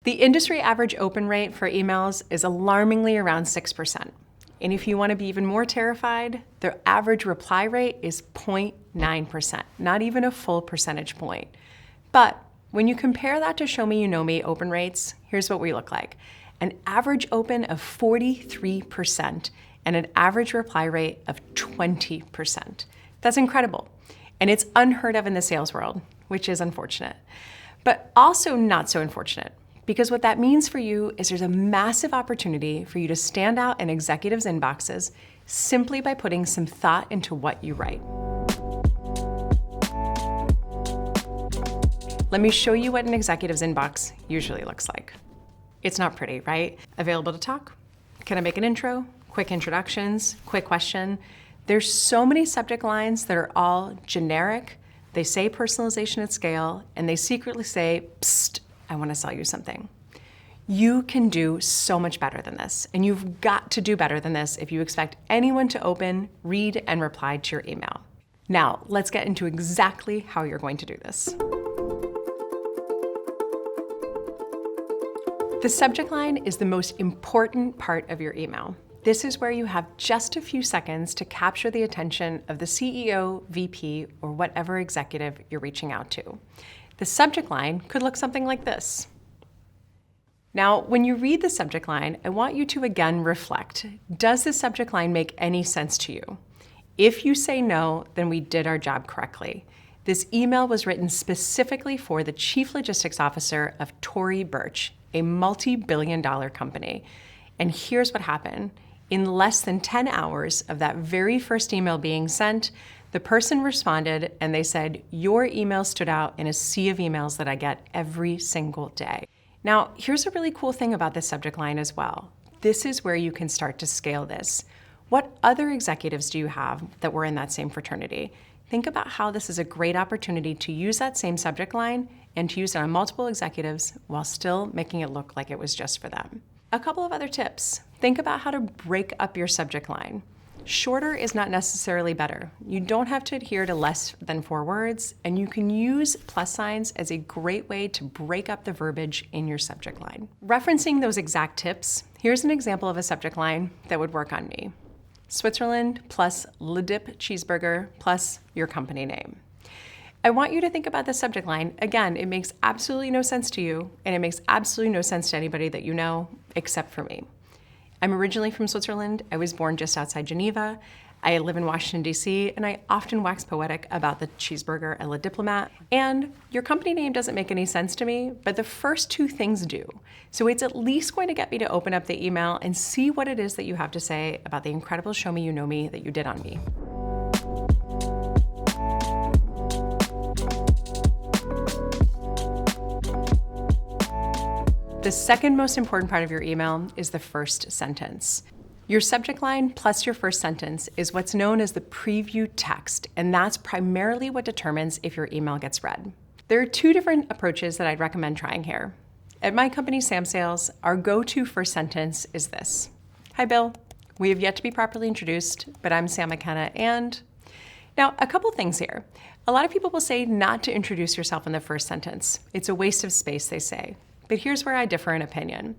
The industry average open rate for emails is alarmingly around 6%. And if you want to be even more terrified, the average reply rate is 0.9%, not even a full percentage point. But when you compare that to Show Me You Know Me open rates, here's what we look like. An average open of 43% and an average reply rate of 20%. That's incredible. And it's unheard of in the sales world, which is unfortunate. But also not so unfortunate, because what that means for you is there's a massive opportunity for you to stand out in executives' inboxes simply by putting some thought into what you write. Let me show you what an executive's inbox usually looks like. It's not pretty, right? Available to talk? Can I make an intro? Quick introductions? Quick question? There's so many subject lines that are all generic. They say personalization at scale, and they secretly say, psst, I want to sell you something. You can do so much better than this, and you've got to do better than this if you expect anyone to open, read, and reply to your email. Now, let's get into exactly how you're going to do this. The subject line is the most important part of your email. This is where you have just a few seconds to capture the attention of the CEO, VP, or whatever executive you're reaching out to. The subject line could look something like this. Now, when you read the subject line, I want you to again reflect. Does the subject line make any sense to you? If you say no, then we did our job correctly. This email was written specifically for the Chief Logistics Officer of Tory Burch, a multi-billion-dollar company. And here's what happened. In less than 10 hours of that very first email being sent, the person responded and they said, your email stood out in a sea of emails that I get every single day. Now, here's a really cool thing about this subject line as well. This is where you can start to scale this. What other executives do you have that were in that same fraternity? Think about how this is a great opportunity to use that same subject line and to use it on multiple executives while still making it look like it was just for them. A couple of other tips. Think about how to break up your subject line. Shorter is not necessarily better. You don't have to adhere to less than 4 words, and you can use plus signs as a great way to break up the verbiage in your subject line. Referencing those exact tips, here's an example of a subject line that would work on me. Switzerland plus Le Dip cheeseburger plus your company name. I want you to think about the subject line. Again, it makes absolutely no sense to you, and it makes absolutely no sense to anybody that you know, except for me. I'm originally from Switzerland. I was born just outside Geneva. I live in Washington, D.C., and I often wax poetic about the cheeseburger at Le Diplomat. And your company name doesn't make any sense to me, but the first 2 things do. So it's at least going to get me to open up the email and see what it is that you have to say about the incredible Show Me You Know Me that you did on me. The second most important part of your email is the first sentence. Your subject line plus your first sentence is what's known as the preview text, and that's primarily what determines if your email gets read. There are 2 different approaches that I'd recommend trying here. At my company, Sam Sales, our go-to first sentence is this. Hi, Bill. We have yet to be properly introduced, but I'm Sam McKenna, and... Now, a couple things here. A lot of people will say not to introduce yourself in the first sentence. It's a waste of space, they say. But here's where I differ in opinion.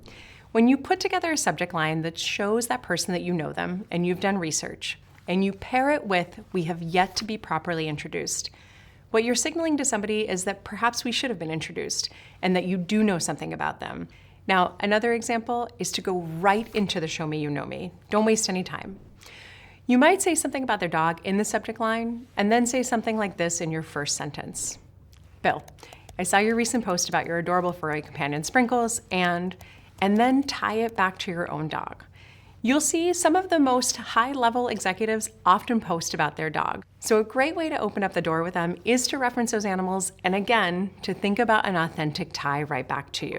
When you put together a subject line that shows that person that you know them and you've done research, and you pair it with, we have yet to be properly introduced, what you're signaling to somebody is that perhaps we should have been introduced and that you do know something about them. Now, another example is to go right into the Show Me You Know Me. Don't waste any time. You might say something about their dog in the subject line and then say something like this in your first sentence. Bill, I saw your recent post about your adorable furry companion Sprinkles, and then tie it back to your own dog. You'll see some of the most high-level executives often post about their dog. So a great way to open up the door with them is to reference those animals, and again, to think about an authentic tie right back to you.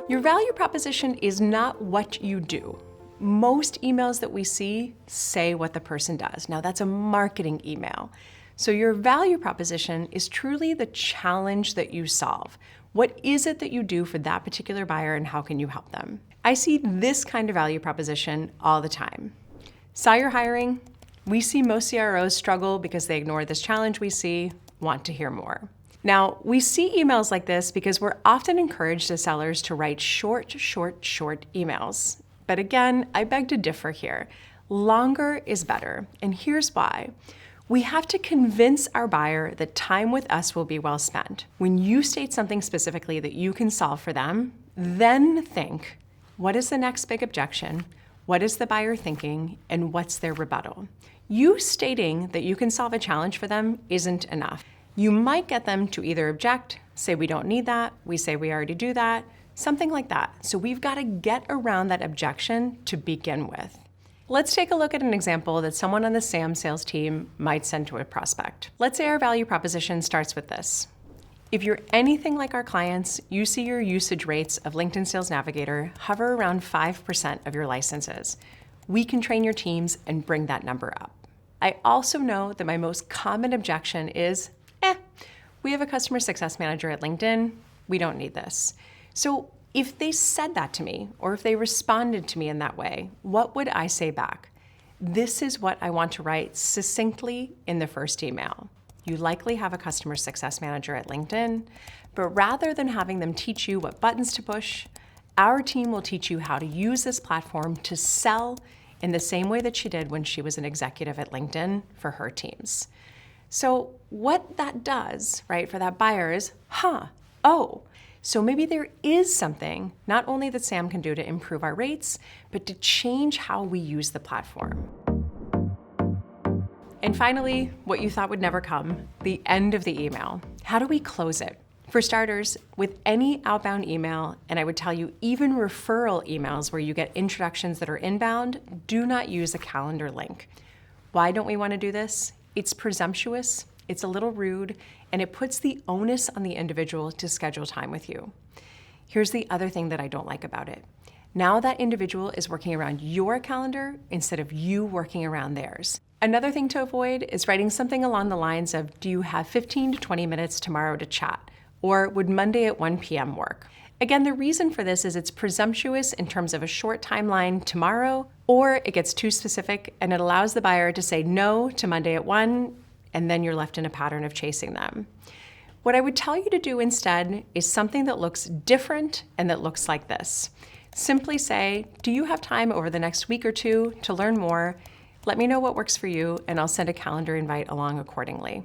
Your value proposition is not what you do. Most emails that we see say what the person does. Now, that's a marketing email. So your value proposition is truly the challenge that you solve. What is it that you do for that particular buyer, and how can you help them? I see this kind of value proposition all the time. Saw you're hiring. We see most CROs struggle because they ignore this challenge we see. want to hear more. Now, we see emails like this because we're often encouraged as sellers to write short emails. But again, I beg to differ here. Longer is better, and here's why. We have to convince our buyer that time with us will be well spent. When you state something specifically that you can solve for them, then think, what is the next big objection? What is the buyer thinking? And what's their rebuttal? You stating that you can solve a challenge for them isn't enough. You might get them to either object, say we don't need that, we say we already do that, something like that. So we've got to get around that objection to begin with. Let's take a look at an example that someone on the SAM sales team might send to a prospect. Let's say our value proposition starts with this. If you're anything like our clients, you see your usage rates of LinkedIn Sales Navigator hover around 5% of your licenses. We can train your teams and bring that number up. I also know that my most common objection is, we have a customer success manager at LinkedIn, we don't need this. So if they said that to me, or if they responded to me in that way, what would I say back? This is what I want to write succinctly in the first email. You likely have a customer success manager at LinkedIn, but rather than having them teach you what buttons to push, our team will teach you how to use this platform to sell in the same way that she did when she was an executive at LinkedIn for her teams. So what that does, right, for that buyer is, so maybe there is something not only that Sam can do to improve our rates, but to change how we use the platform. And finally, what you thought would never come, the end of the email. How do we close it? For starters, with any outbound email, and I would tell you even referral emails where you get introductions that are inbound, do not use a calendar link. Why don't we want to do this? It's presumptuous, it's a little rude, and it puts the onus on the individual to schedule time with you. Here's the other thing that I don't like about it. Now that individual is working around your calendar instead of you working around theirs. Another thing to avoid is writing something along the lines of, do you have 15 to 20 minutes tomorrow to chat? Or would Monday at 1 p.m. work? Again, the reason for this is it's presumptuous in terms of a short timeline tomorrow, or it gets too specific and it allows the buyer to say no to Monday at 1, and then you're left in a pattern of chasing them. What I would tell you to do instead is something that looks different and that looks like this. Simply say, do you have time over the next week or two to learn more? Let me know what works for you, and I'll send a calendar invite along accordingly.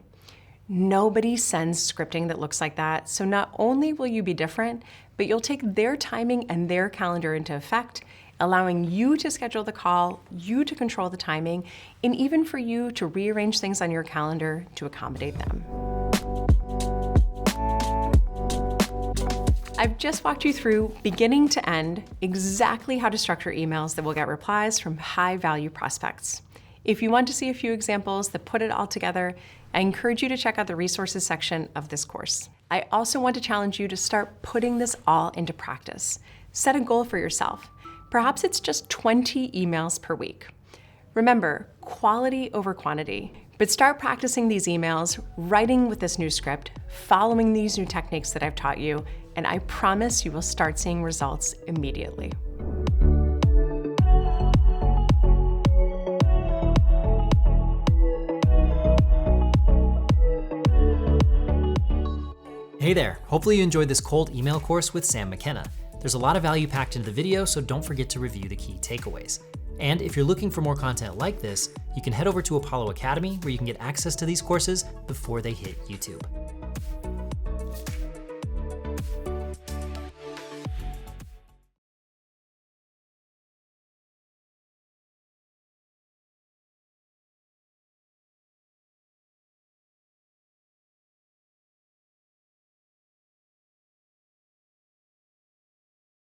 Nobody sends scripting that looks like that, so not only will you be different, but you'll take their timing and their calendar into effect, allowing you to schedule the call, you to control the timing, and even for you to rearrange things on your calendar to accommodate them. I've just walked you through, beginning to end, exactly how to structure emails that will get replies from high-value prospects. If you want to see a few examples that put it all together, I encourage you to check out the resources section of this course. I also want to challenge you to start putting this all into practice. Set a goal for yourself. Perhaps it's just 20 emails per week. Remember, quality over quantity. But start practicing these emails, writing with this new script, following these new techniques that I've taught you, and I promise you will start seeing results immediately. Hey there, hopefully you enjoyed this cold email course with Sam McKenna. There's a lot of value packed into the video, so don't forget to review the key takeaways. And if you're looking for more content like this, you can head over to Apollo Academy where you can get access to these courses before they hit YouTube.